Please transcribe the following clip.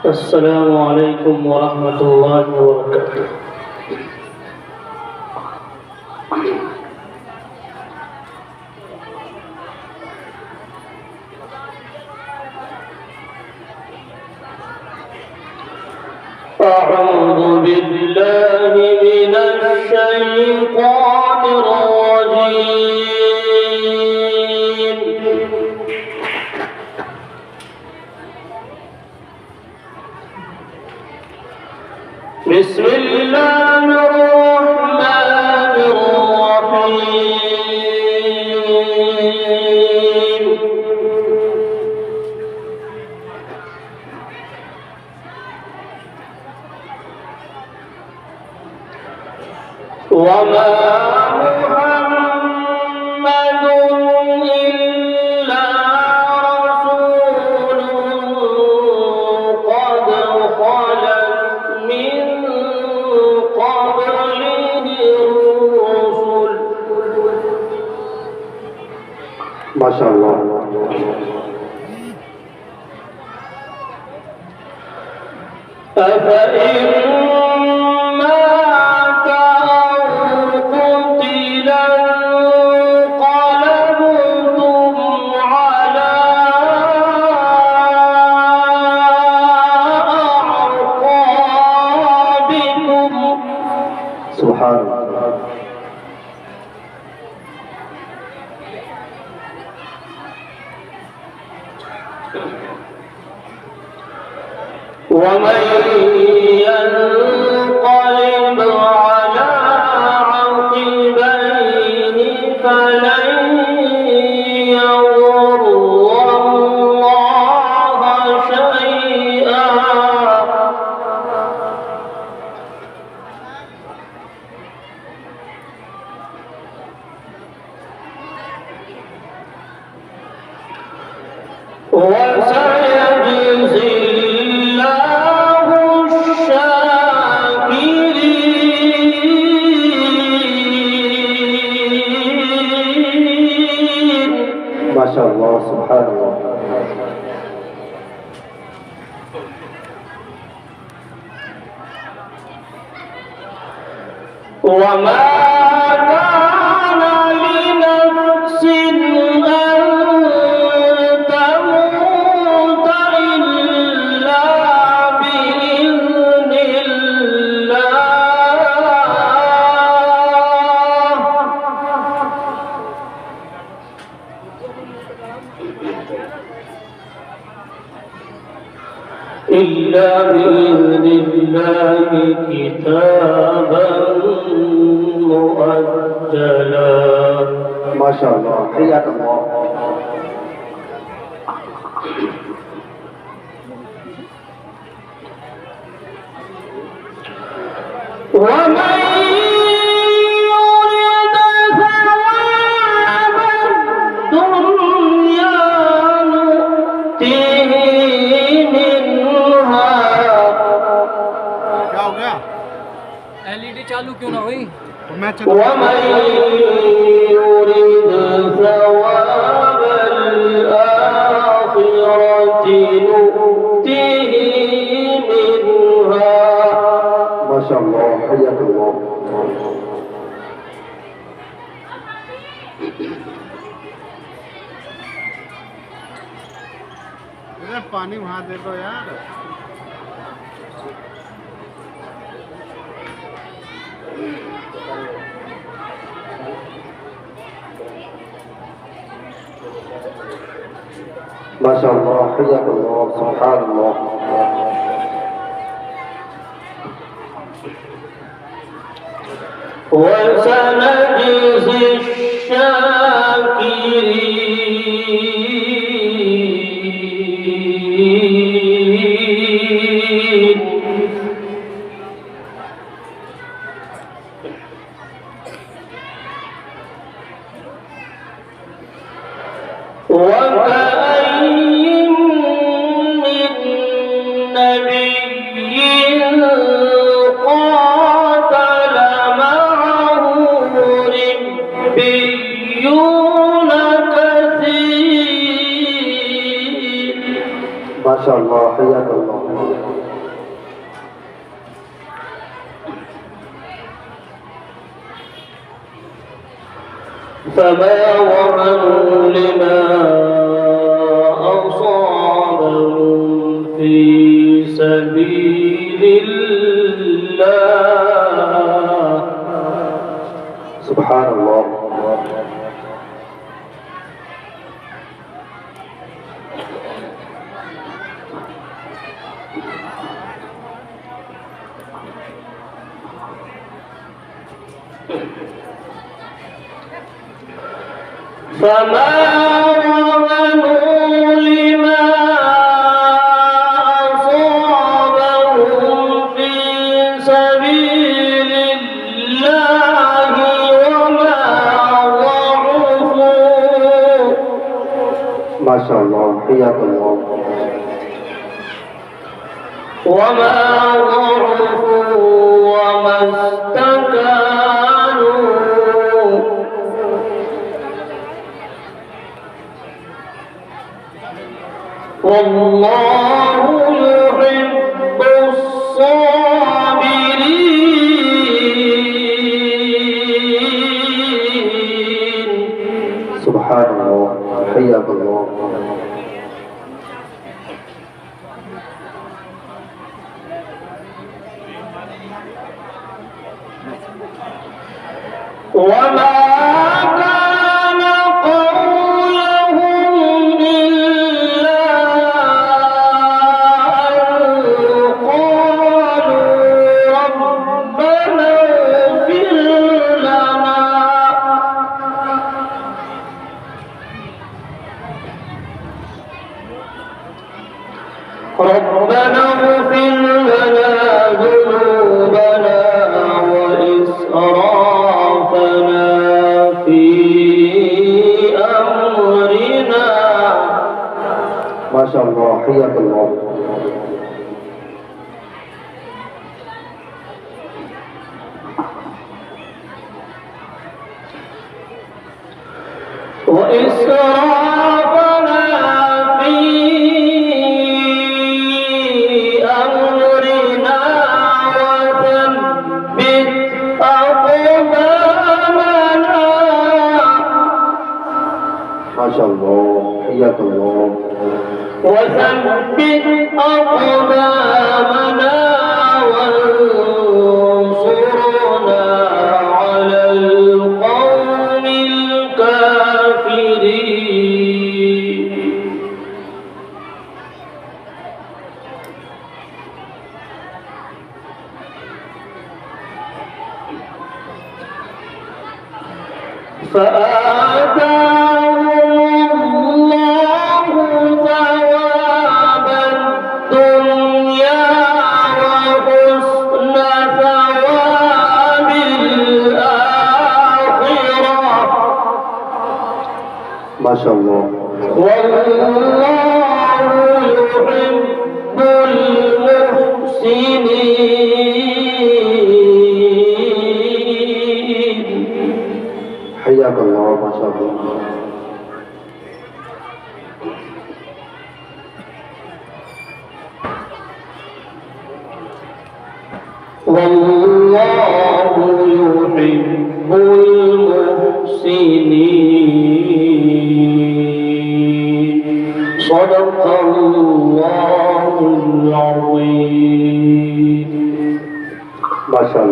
السلام عليكم ورحمة الله وبركاته. أعوذ بالله من الشيطان الرجيم. بسم الله الرحمن الرحيم. وما محمد إلا رسول قد خلت من قبله الرسل. ما شاء الله. أفإن سبحان الله. ومن ينقلب على عقبيه فلن يضر الله شيئا. وسيجزي الله الشاكرين. ما شاء الله. سبحان الله. وما كان لنفس أن تموت إلا بإذن الله. إلا بإذن الله كتابا مؤجلا. ما شاء الله. حياك الله. ومن يرد ثواب الدنيا نؤته منها. क्या हो गया? एलईडी चालू क्यों ना हुई? मैं ومن يرد ثواب الآخرة نؤته منها. ما شاء الله. حياك الله. पानी वहाँ दे दो यार. ما شاء الله. حياك الله. سبحان الله. وسنجزي الشاكرين. وكأين من نبي قاتل معه ربيون كثير. ما شاء الله. حياك الله. فما وهنوا لما أصابهم في سبيل الله. سبحان الله. فما وهنوا لما أصابهم في سبيل الله وما ضعفوا. ما شاء الله حياك الله. وما ضعفوا وما استكانوا. والله يحب الصابرين. سبحان الله حياك الله. وما كان قولهم إلا أن قالوا ربنا اغفر لنا. ربنا اغفر لنا ذنوبنا وإسرافنا في أمرنا. ما شاء الله حياك الله. وإسرافنا في أمرنا وثبت أقدامنا. ما شاء الله حياك الله. وثبت أقدامنا وانصرنا على القوم الكافرين. فآتاهم الله ثواب الدنيا وحسن ثواب الآخرة. ما شاء الله. والله يحب المحسنين. حياك الله. ما شاء الله. والله يحب المحسنين. صدق الله العظيم. ما شاء الله.